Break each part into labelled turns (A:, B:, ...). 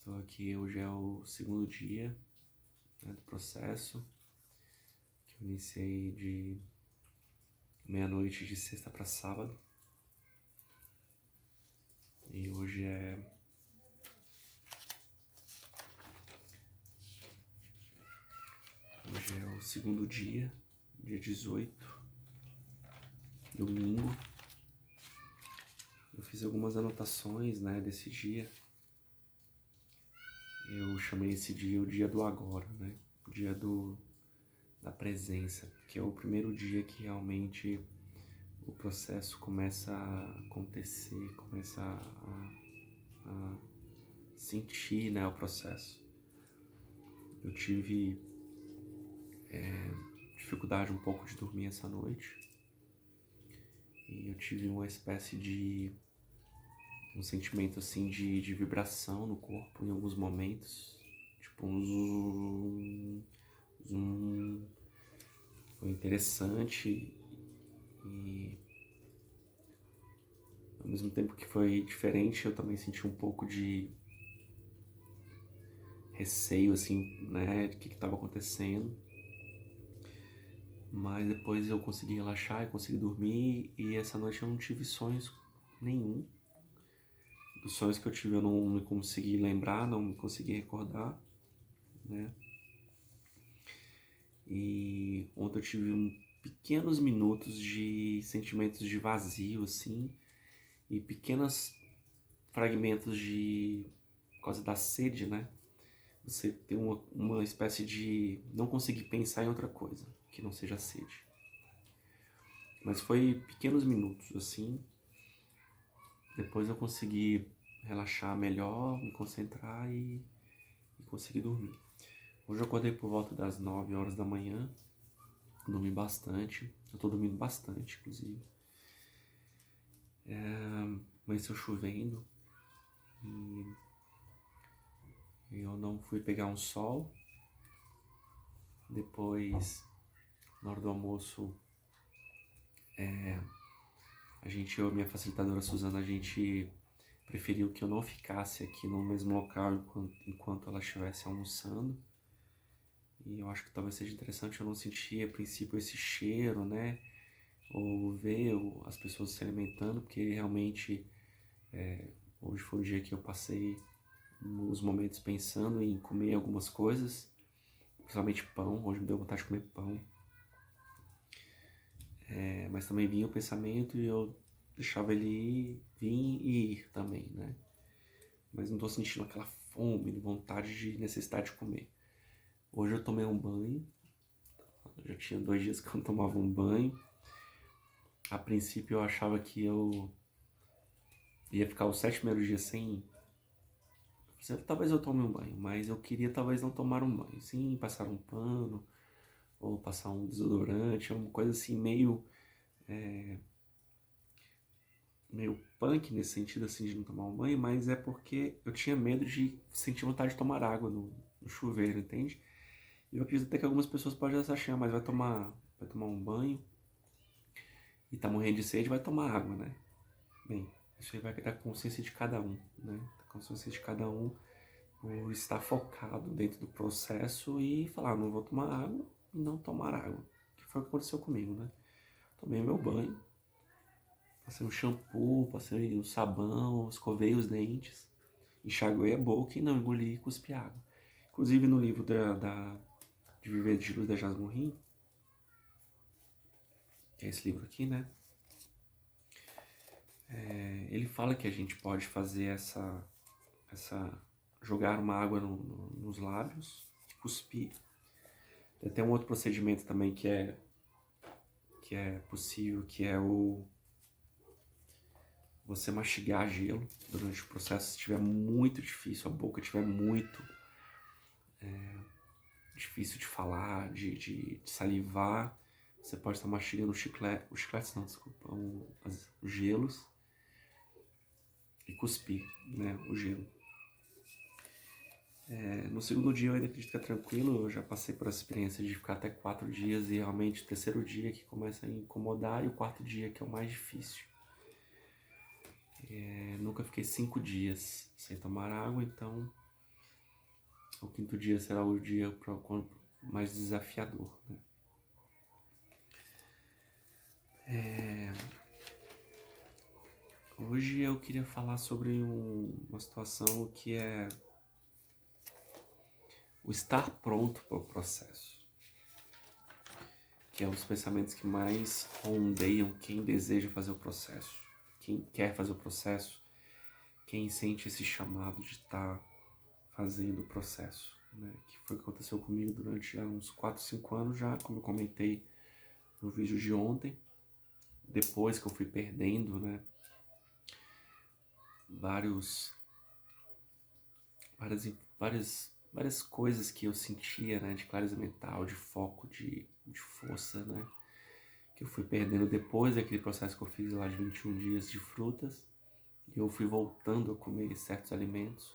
A: Estou aqui, hoje é o segundo dia, né, do processo, que eu iniciei de meia-noite de sexta para sábado. E hoje é o segundo dia, dia 18, domingo. Eu fiz algumas anotações, né, desse dia. Eu chamei esse dia o dia do agora, né? O dia da presença, que é o primeiro dia que realmente o processo começa a acontecer, começa a sentir, né, o processo. Eu tive dificuldade um pouco de dormir essa noite e eu tive uma espécie de um sentimento assim de vibração no corpo em alguns momentos, tipo um zoom, zoom. Foi interessante e ao mesmo tempo que foi diferente, eu também senti um pouco de receio, assim, né, de que estava acontecendo. Mas depois eu consegui relaxar e consegui dormir, e essa noite eu não tive sonhos nenhum. Os sonhos que eu tive eu não me consegui lembrar, não me consegui recordar, né. E ontem eu tive pequenos minutos de sentimentos de vazio, assim, e pequenos fragmentos por causa da sede, né? Você tem uma espécie de não conseguir pensar em outra coisa que não seja sede. Mas foi pequenos minutos assim. Depois eu consegui relaxar melhor, me concentrar e conseguir dormir. Hoje eu acordei por volta das 9 horas da manhã, dormi bastante. Eu tô dormindo bastante, inclusive. Amanheceu chovendo e eu não fui pegar um sol. Depois, na hora do almoço, eu e minha facilitadora Suzana, a gente preferiu que eu não ficasse aqui no mesmo local enquanto ela estivesse almoçando. E eu acho que talvez seja interessante eu não sentir a princípio esse cheiro, né? Ou ver as pessoas se alimentando, porque realmente hoje foi o dia que eu passei os momentos pensando em comer algumas coisas, principalmente pão. Hoje me deu vontade de comer pão. Mas também vinha o pensamento e eu deixava ele vir e ir também, né? Mas não tô sentindo aquela fome, vontade de necessidade de comer. Hoje eu tomei um banho, já tinha 2 dias que eu não tomava um banho. A princípio eu achava que eu ia ficar os 7 primeiros dias sem... Talvez eu tome um banho, mas eu queria talvez não tomar um banho, sim passar um pano, ou passar um desodorante, uma coisa assim meio punk nesse sentido assim de não tomar um banho, mas é porque eu tinha medo de sentir vontade de tomar água no chuveiro, entende? E eu acredito até que algumas pessoas podem achar, mas vai tomar um banho e tá morrendo de sede, vai tomar água, né? Bem, isso aí vai da consciência de cada um, né? Da consciência de cada um por estar focado dentro do processo e falar, não vou tomar água e não tomar água. Que foi o que aconteceu comigo, né? Tomei meu banho, passei um shampoo, passei o sabão, escovei os dentes, enxaguei a boca e não engoli e cuspi água. Inclusive no livro de Viver de Luz da Jasmine, que é esse livro aqui, né? Ele fala que a gente pode fazer jogar uma água nos lábios, cuspir. Tem até um outro procedimento também que é possível, que é você mastigar gelo durante o processo. Se estiver muito difícil, a boca estiver muito difícil de falar, de salivar, você pode estar mastigando os chicletes não, desculpa, os gelos e cuspir, né, o gelo. No segundo dia eu ainda acredito que é tranquilo, eu já passei por essa experiência de ficar até 4 dias e realmente o terceiro dia que começa a incomodar e o quarto dia que é o mais difícil. Nunca fiquei 5 dias sem tomar água, então o quinto dia será o dia mais desafiador, né? Hoje eu queria falar sobre uma situação que é o estar pronto para o processo, que é um dos pensamentos que mais rondeiam quem deseja fazer o processo, quem quer fazer o processo, quem sente esse chamado de estar fazendo o processo, né? Que foi o que aconteceu comigo durante já uns 4, 5 anos já, como eu comentei no vídeo de ontem, depois que eu fui perdendo, né, várias coisas que eu sentia, né, de clareza mental, de foco, de força, né, que eu fui perdendo depois daquele processo que eu fiz lá de 21 dias de frutas, e eu fui voltando a comer certos alimentos,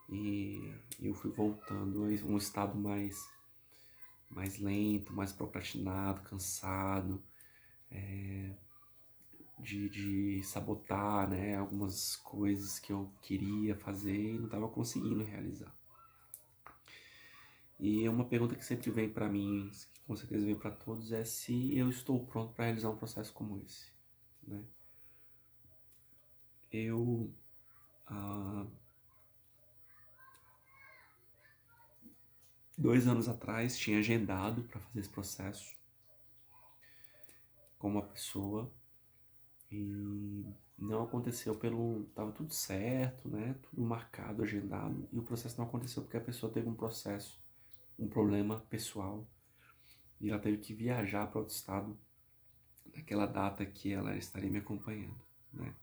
A: e eu fui voltando a um estado mais lento, mais procrastinado, cansado, de sabotar, né, algumas coisas que eu queria fazer e não estava conseguindo realizar. E uma pergunta que sempre vem para mim, que com certeza vem para todos, é se eu estou pronto para realizar um processo como esse, né? Eu, há 2 anos atrás, tinha agendado para fazer esse processo com uma pessoa e não aconteceu tava tudo certo, né? Tudo marcado, agendado, e o processo não aconteceu porque a pessoa teve um problema pessoal, e ela teve que viajar para outro estado naquela data que ela estaria me acompanhando, né?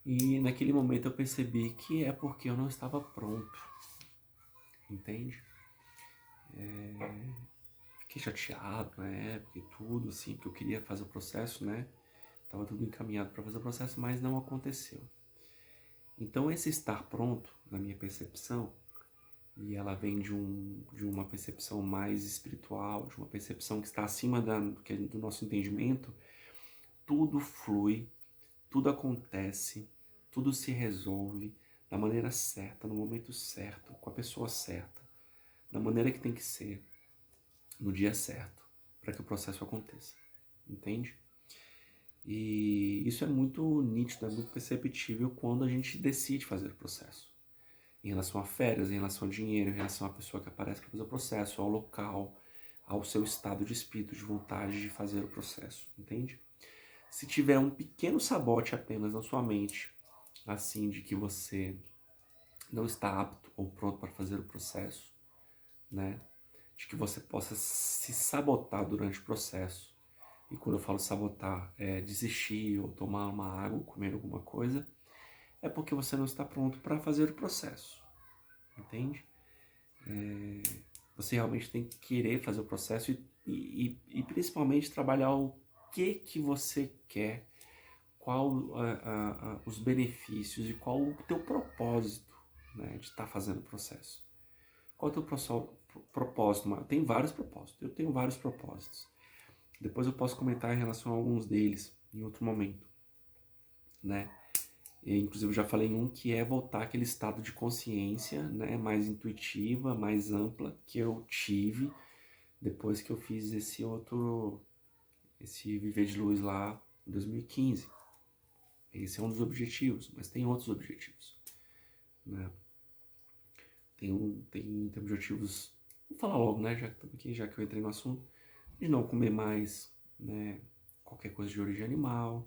A: E naquele momento eu percebi que é porque eu não estava pronto, entende? Fiquei chateado na época e tudo, assim, porque eu queria fazer o processo, né? Tava tudo encaminhado para fazer o processo, mas não aconteceu. Então esse estar pronto, na minha percepção, e ela vem de uma percepção mais espiritual, de uma percepção que está acima do nosso entendimento, tudo flui, tudo acontece, tudo se resolve da maneira certa, no momento certo, com a pessoa certa, da maneira que tem que ser, no dia certo, para que o processo aconteça, entende? E isso é muito nítido, é muito perceptível quando a gente decide fazer o processo. Em relação a férias, em relação a dinheiro, em relação à pessoa que aparece para fazer o processo, ao local, ao seu estado de espírito, de vontade de fazer o processo, entende? Se tiver um pequeno sabote apenas na sua mente, assim, de que você não está apto ou pronto para fazer o processo, né? De que você possa se sabotar durante o processo. E quando eu falo sabotar, é desistir ou tomar uma água ou comer alguma coisa, é porque você não está pronto para fazer o processo, entende? Você realmente tem que querer fazer o processo e principalmente trabalhar o que você quer, qual os benefícios e qual o teu propósito, né, de estar fazendo o processo. Qual é o teu propósito? Tem vários propósitos, eu tenho vários propósitos. Depois eu posso comentar em relação a alguns deles em outro momento, né? E, inclusive eu já falei em um que é voltar àquele estado de consciência, né, mais intuitiva, mais ampla que eu tive depois que eu fiz esse Viver de Luz lá em 2015. Esse é um dos objetivos, mas tem outros objetivos, né? Tem objetivos, vou falar logo, né, já que estamos aqui, já que eu entrei no assunto, de não comer mais, né, qualquer coisa de origem animal.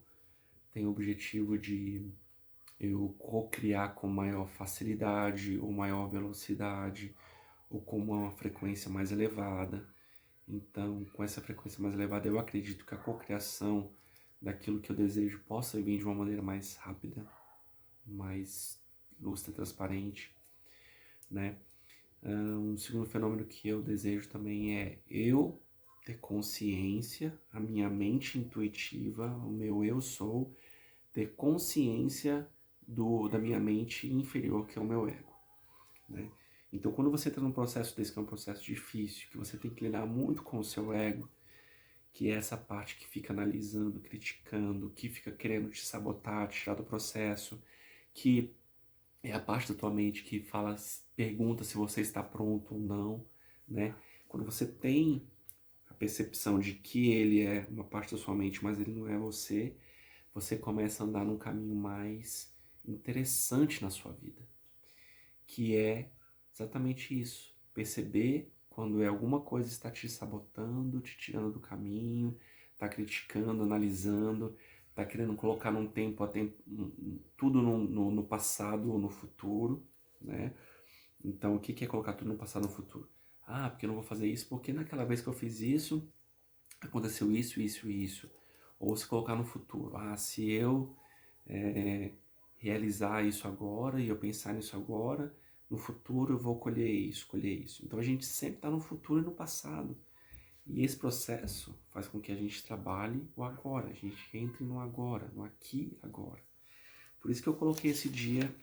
A: Tem o objetivo de eu co-criar com maior facilidade ou maior velocidade ou com uma frequência mais elevada. Então, com essa frequência mais elevada, eu acredito que a cocriação daquilo que eu desejo possa vir de uma maneira mais rápida, mais lúcida, transparente, né? Um segundo fenômeno que eu desejo também é eu ter consciência, a minha mente intuitiva, o meu eu sou, ter consciência da minha mente inferior, que é o meu ego, né? Então, quando você está num processo desse, que é um processo difícil, que você tem que lidar muito com o seu ego, que é essa parte que fica analisando, criticando, que fica querendo te sabotar, te tirar do processo, que É a parte da tua mente que fala, pergunta se você está pronto ou não, né? Quando você tem a percepção de que ele é uma parte da sua mente, mas ele não é você, você começa a andar num caminho mais interessante na sua vida, que é exatamente isso, perceber quando é alguma coisa está te sabotando, te tirando do caminho, está criticando, analisando, está querendo colocar num tempo, tudo no passado ou no futuro, né? Então, o que é colocar tudo no passado ou no futuro? Ah, porque eu não vou fazer isso, porque naquela vez que eu fiz isso, aconteceu isso, isso e isso. Ou se colocar no futuro. Ah, se eu é, realizar isso agora e eu pensar nisso agora, no futuro eu vou colher isso, colher isso. Então a gente sempre está no futuro e no passado. E esse processo faz com que a gente trabalhe o agora, a gente entre no agora, no aqui e agora. Por isso que eu coloquei esse dia,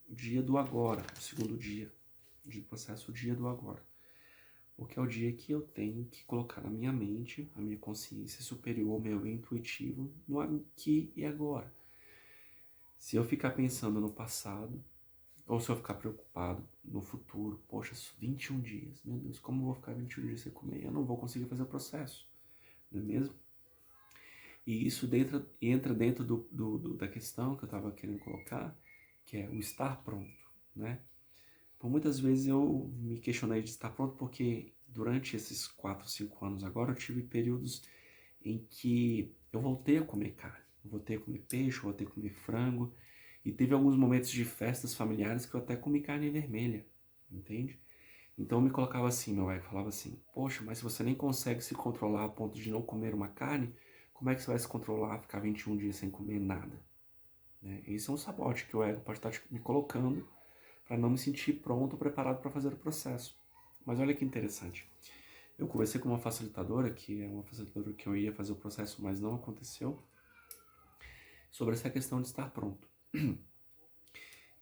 A: o dia do agora, o segundo dia de processo, o dia do agora. Porque é o dia que eu tenho que colocar na minha mente, a minha consciência superior, o meu intuitivo, no aqui e agora. Se eu ficar pensando no passado, ou se eu ficar preocupado no futuro, poxa, 21 dias, meu Deus, como eu vou ficar 21 dias sem comer? Eu não vou conseguir fazer o processo, não é mesmo? E isso entra dentro da questão que eu estava querendo colocar, que é o estar pronto, né? Por muitas vezes eu me questionei de estar pronto porque durante esses 4, 5 anos agora eu tive períodos em que eu voltei a comer carne, eu voltei a comer peixe, eu voltei a comer frango, e teve alguns momentos de festas familiares que eu até comi carne vermelha, entende? Então eu me colocava assim, meu ego falava assim, poxa, mas se você nem consegue se controlar a ponto de não comer uma carne, como é que você vai se controlar, ficar 21 dias sem comer nada? Né? Esse é um sabote que o ego pode estar me colocando para não me sentir pronto, preparado para fazer o processo. Mas olha que interessante. Eu conversei com uma facilitadora, que é uma facilitadora que eu ia fazer o processo, mas não aconteceu, sobre essa questão de estar pronto.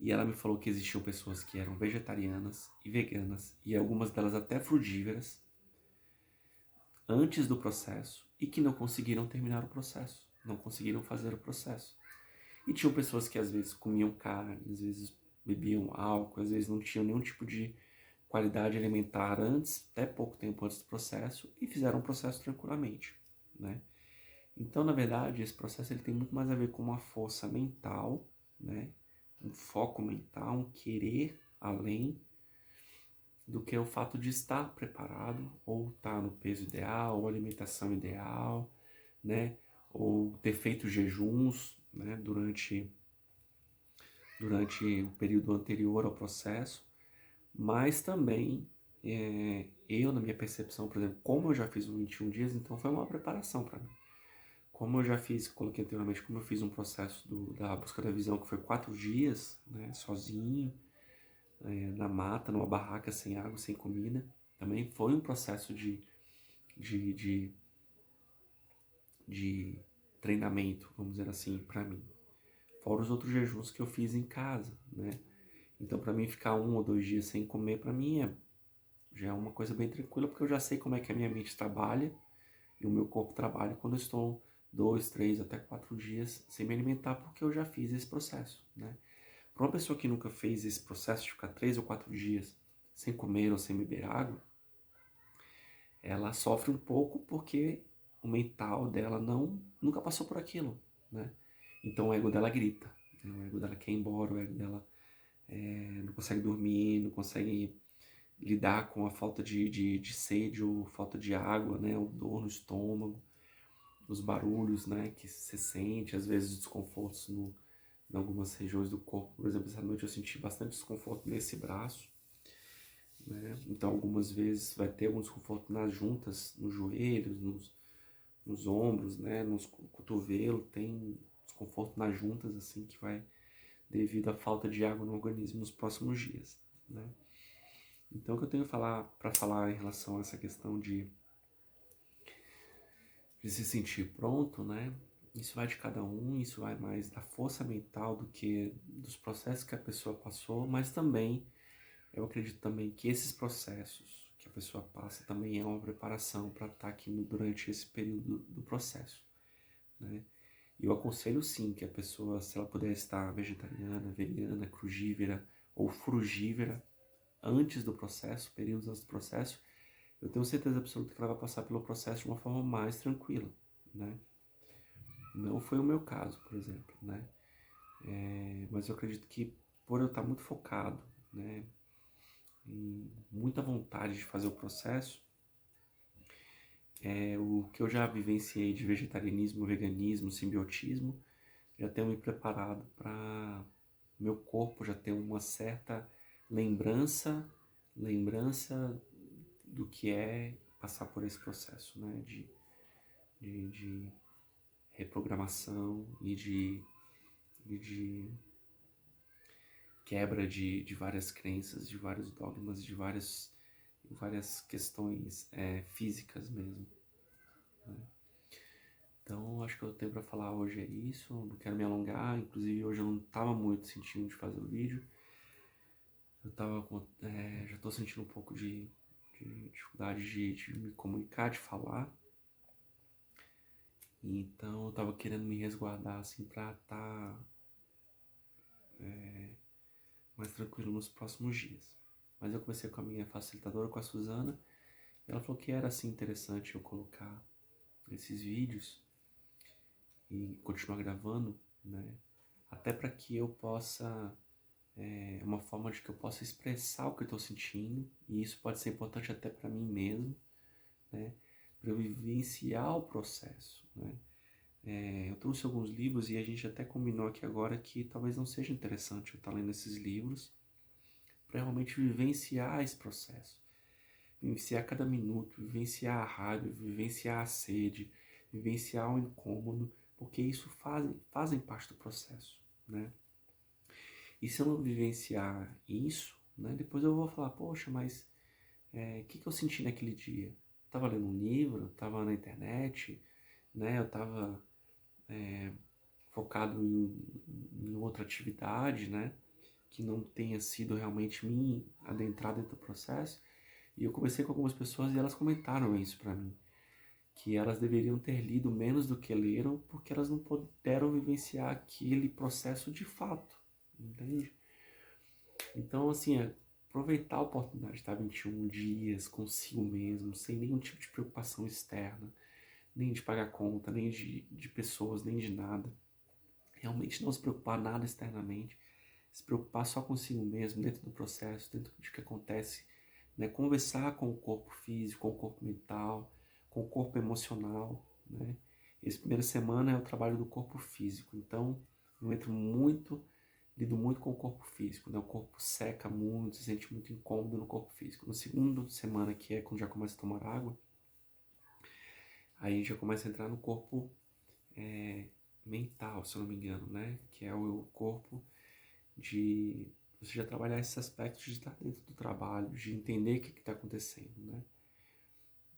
A: E ela me falou que existiam pessoas que eram vegetarianas e veganas, e algumas delas até frugíveras, antes do processo, e que não conseguiram terminar o processo, não conseguiram fazer o processo. E tinham pessoas que às vezes comiam carne, às vezes bebiam álcool, às vezes não tinham nenhum tipo de qualidade alimentar antes, até pouco tempo antes do processo, e fizeram o processo tranquilamente, né? Então, na verdade, esse processo ele tem muito mais a ver com uma força mental, né? Um foco mental, um querer além, do que o fato de estar preparado, ou estar no peso ideal, ou alimentação ideal, né? Ou ter feito jejuns, né? Durante o período anterior ao processo, mas também eu, na minha percepção, por exemplo, como eu já fiz os 21 dias, então foi uma preparação para mim. Como eu já fiz, coloquei anteriormente, como eu fiz um processo da busca da visão que foi 4 dias, né, sozinho, na mata, numa barraca, sem água, sem comida, também foi um processo de, de, de treinamento, vamos dizer assim, para mim. Fora os outros jejuns que eu fiz em casa, né? Então, para mim, ficar 1 ou 2 dias sem comer, para mim, já é uma coisa bem tranquila, porque eu já sei como é que a minha mente trabalha e o meu corpo trabalha quando eu estou 2, 3, até 4 dias sem me alimentar, porque eu já fiz esse processo, né? Para uma pessoa que nunca fez esse processo de ficar 3 ou 4 dias sem comer ou sem beber água, ela sofre um pouco porque o mental dela nunca passou por aquilo, né? Então o ego dela grita, né? O ego dela quer ir embora, o ego dela não consegue dormir, não consegue lidar com a falta de sede ou falta de água, né? O dor no estômago, os barulhos, né? Que se sente, às vezes desconfortos em algumas regiões do corpo. Por exemplo, essa noite eu senti bastante desconforto nesse braço, né? Então algumas vezes vai ter algum desconforto nas juntas, nos joelhos, nos ombros, né? Nos cotovelos, tem desconforto nas juntas, assim, que vai devido à falta de água no organismo nos próximos dias, né? Então, o que eu tenho para falar em relação a essa questão de se sentir pronto, né? Isso vai de cada um, isso vai mais da força mental do que dos processos que a pessoa passou, mas também, eu acredito também que esses processos que a pessoa passa também é uma preparação para estar aqui durante esse período do processo, né? E eu aconselho sim que a pessoa, se ela puder estar vegetariana, vegana, crugívera ou frugívera antes do processo, períodos antes do processo, eu tenho certeza absoluta que ela vai passar pelo processo de uma forma mais tranquila, né? Não foi o meu caso, por exemplo, né? Mas eu acredito que por eu estar muito focado, né, em muita vontade de fazer o processo, o que eu já vivenciei de vegetarianismo, veganismo, simbiotismo, já tenho me preparado para meu corpo já ter uma certa lembrança do que é passar por esse processo, né, de reprogramação e de quebra de várias crenças, de vários dogmas, de várias questões físicas mesmo, né? Então, acho que eu tenho para falar hoje é isso, não quero me alongar, inclusive hoje eu não estava muito sentindo de fazer o vídeo, eu tava já estou sentindo um pouco de dificuldade de me comunicar, de falar, então eu estava querendo me resguardar assim para estar mais tranquilo nos próximos dias. Mas eu conversei com a minha facilitadora, com a Suzana, e ela falou que era assim interessante eu colocar esses vídeos e continuar gravando, né? Até para que eu possa, uma forma de que eu possa expressar o que eu estou sentindo, e isso pode ser importante até para mim mesmo, né? Para eu vivenciar o processo, né? Eu trouxe alguns livros e a gente até combinou aqui agora que talvez não seja interessante eu estar lendo esses livros para realmente vivenciar esse processo, vivenciar cada minuto, vivenciar a raiva, vivenciar a sede, vivenciar o incômodo, porque isso fazem parte do processo, né? E se eu não vivenciar isso, né, depois eu vou falar, poxa, mas o que eu senti naquele dia? Estava lendo um livro, estava na internet, né? Eu estava focado em outra atividade, né? Que não tenha sido realmente me adentrar dentro do processo. E eu conversei com algumas pessoas e elas comentaram isso para mim, que elas deveriam ter lido menos do que leram, porque elas não puderam vivenciar aquele processo de fato, entende? Então, assim, aproveitar a oportunidade de estar 21 dias consigo mesmo, sem nenhum tipo de preocupação externa, nem de pagar conta, nem de pessoas, nem de nada. Realmente não se preocupar nada externamente, se preocupar só consigo mesmo, dentro do processo, dentro do que acontece, né? Conversar com o corpo físico, com o corpo mental, com o corpo emocional, né? Essa primeira semana é o trabalho do corpo físico, então eu lido muito com o corpo físico, né? O corpo seca muito, se sente muito incômodo no corpo físico. No segundo semana, que é quando já começa a tomar água, aí a gente já começa a entrar no corpo mental, se eu não me engano, né? Que é o corpo de você já trabalhar esses aspectos de estar dentro do trabalho, de entender o que está acontecendo, né?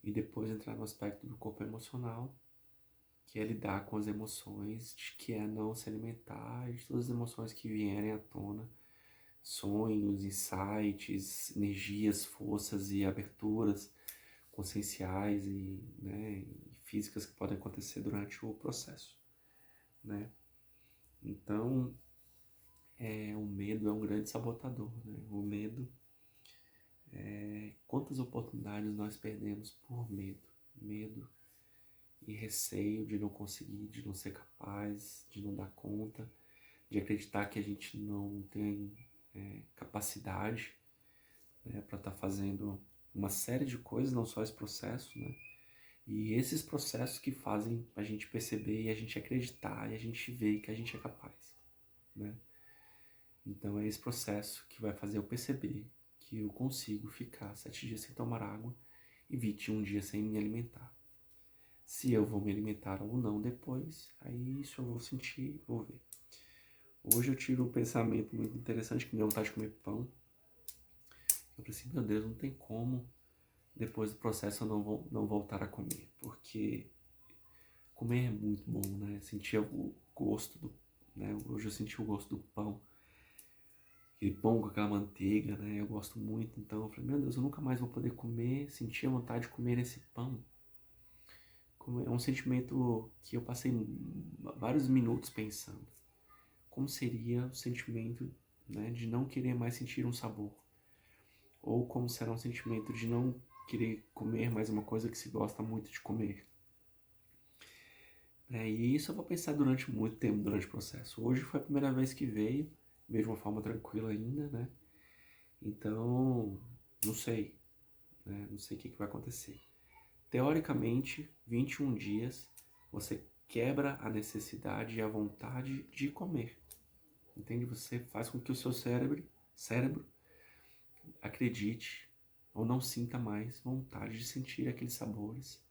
A: E depois entrar no aspecto do corpo emocional, que é lidar com as emoções, que é não se alimentar, de todas as emoções que vierem à tona, sonhos, insights, energias, forças e aberturas conscienciais né, e físicas que podem acontecer durante o processo, né? Então, o medo é um grande sabotador, né? O medo, quantas oportunidades nós perdemos por medo? Medo e receio de não conseguir, de não ser capaz, de não dar conta, de acreditar que a gente não tem capacidade, né, para estar fazendo uma série de coisas, não só esse processo, né? E esses processos que fazem a gente perceber e a gente acreditar e a gente ver que a gente é capaz, né? Então é esse processo que vai fazer eu perceber que eu consigo ficar 7 dias sem tomar água e 21 dias sem me alimentar. Se eu vou me alimentar ou não depois, aí isso eu vou sentir, vou ver. Hoje eu tive um pensamento muito interessante que me deu vontade de comer pão. Eu falei assim, meu Deus, não tem como depois do processo eu não voltar a comer, porque comer é muito bom, né? Sentir o gosto né? Hoje eu senti o gosto do pão, aquele pão com aquela manteiga, né? Eu gosto muito, então eu falei, meu Deus, eu nunca mais vou poder comer, sentir a vontade de comer esse pão. É um sentimento que eu passei vários minutos pensando. Como seria o sentimento, né, de não querer mais sentir um sabor? Ou como será um sentimento de não querer comer mais uma coisa que se gosta muito de comer? E isso eu vou pensar durante muito tempo, durante o processo. Hoje foi a primeira vez que veio de uma forma tranquila ainda, né? Então, não sei, né? Não sei o que vai acontecer. Teoricamente, 21 dias, você quebra a necessidade e a vontade de comer. Entende? Você faz com que o seu cérebro acredite ou não sinta mais vontade de sentir aqueles sabores,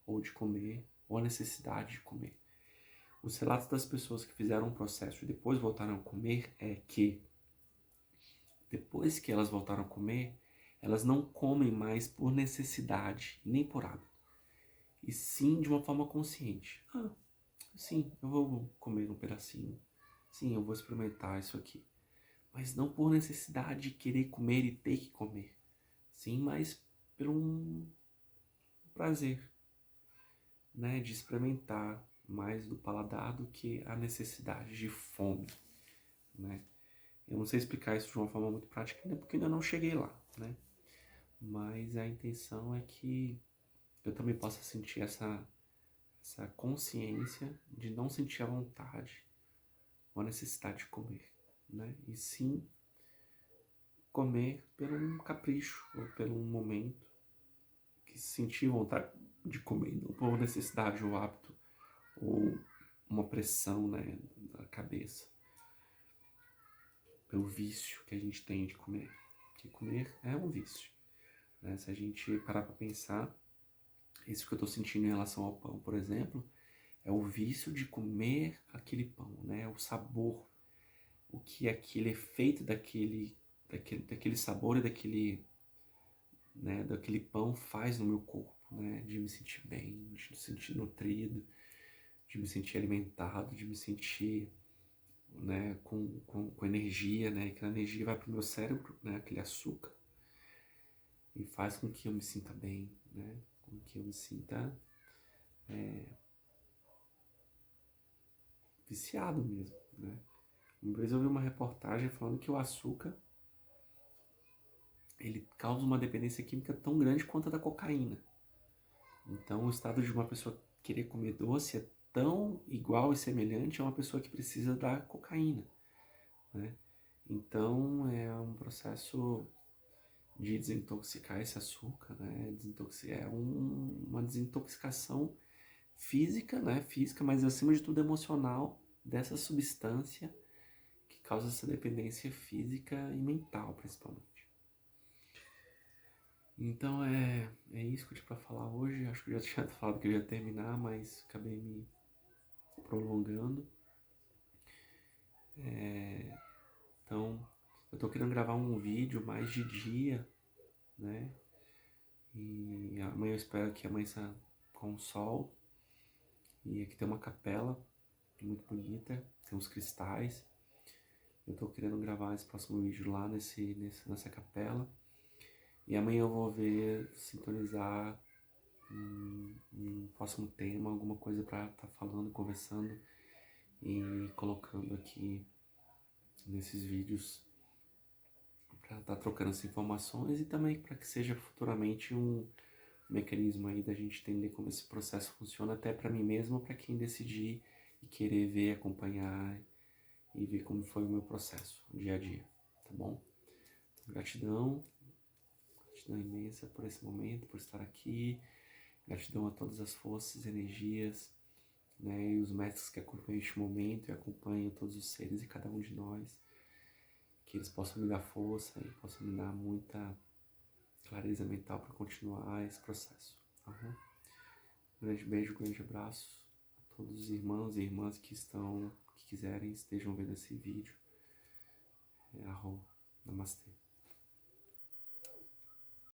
A: ou de comer, ou a necessidade de comer. Os relatos das pessoas que fizeram um processo e depois voltaram a comer é que, depois que elas voltaram a comer, elas não comem mais por necessidade, nem por hábito, e sim de uma forma consciente. Sim, eu vou comer um pedacinho. Sim, eu vou experimentar isso aqui. Mas não por necessidade de querer comer e ter que comer. Sim, mas por um prazer, né, de experimentar mais do paladar do que a necessidade de fome, né? Eu não sei explicar isso de uma forma muito prática ainda porque ainda não cheguei lá, né? Mas a intenção é que eu também possa sentir essa consciência de não sentir a vontade ou a necessidade de comer, né? E sim comer por um capricho ou por um momento que sentir vontade de comer, não por necessidade ou hábito ou uma pressão, né, da cabeça, pelo vício que a gente tem de comer. Que comer é um vício, né? Se a gente parar para pensar, isso que eu estou sentindo em relação ao pão, por exemplo, é o vício de comer aquele pão, né? O sabor, o que aquele efeito daquele sabor e daquele pão faz no meu corpo, né? De me sentir bem, de me sentir nutrido, de me sentir alimentado, de me sentir, né, com energia, né? Aquela energia vai para o meu cérebro, né? Aquele açúcar, e faz com que eu me sinta bem, né? Com que eu me sinta viciado mesmo, né? Uma vez eu vi uma reportagem falando que o açúcar, ele causa uma dependência química tão grande quanto a da cocaína. Então, o estado de uma pessoa querer comer doce é tão igual e semelhante a uma pessoa que precisa da cocaína, né? Então, é um processo de desintoxicar esse açúcar, né? Uma desintoxicação física, né? Física, mas acima de tudo emocional dessa substância que causa essa dependência física e mental, principalmente. Então é isso que eu tinha pra falar hoje. Acho que eu já tinha falado que eu ia terminar, mas acabei me prolongando. Então, eu tô querendo gravar um vídeo mais de dia, né? E amanhã eu espero que amanheça com sol. E aqui tem uma capela muito bonita, tem uns cristais. Eu tô querendo gravar esse próximo vídeo lá nessa capela. E amanhã eu vou sintonizar um próximo tema, alguma coisa para estar falando, conversando e colocando aqui nesses vídeos para estar trocando essas informações e também para que seja futuramente um mecanismo aí da gente entender como esse processo funciona até para mim mesmo, para quem decidir e querer ver, acompanhar e ver como foi o meu processo, o dia a dia, tá bom? Gratidão imensa por esse momento, por estar aqui. Gratidão a todas as forças, energias, né, e os mestres que acompanham este momento e acompanham todos os seres e cada um de nós. Que eles possam me dar força e possam me dar muita clareza mental para continuar esse processo. Uhum. Um grande beijo, um grande abraço a todos os irmãos e irmãs que quiserem, estejam vendo esse vídeo. Namastê.